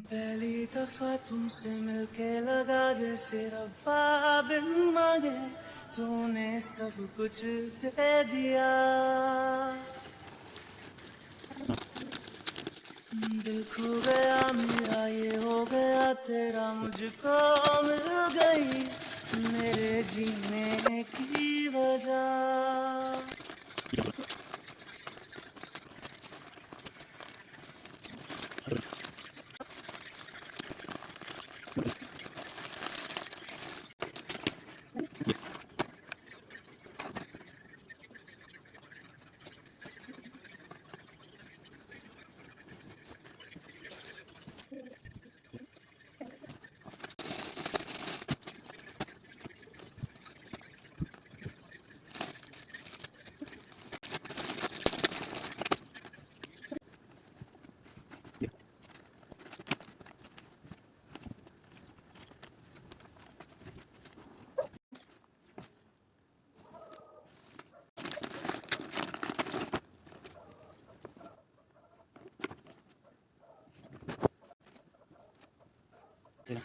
पहली दफा तुमसे मिलके लगा जैसे रब्बा बिन मांगे तूने सब कुछ दे दिया। दिल खो गया मेरा ये हो गया तेरा मुझको मिल गई मेरे जीने की वजह। ते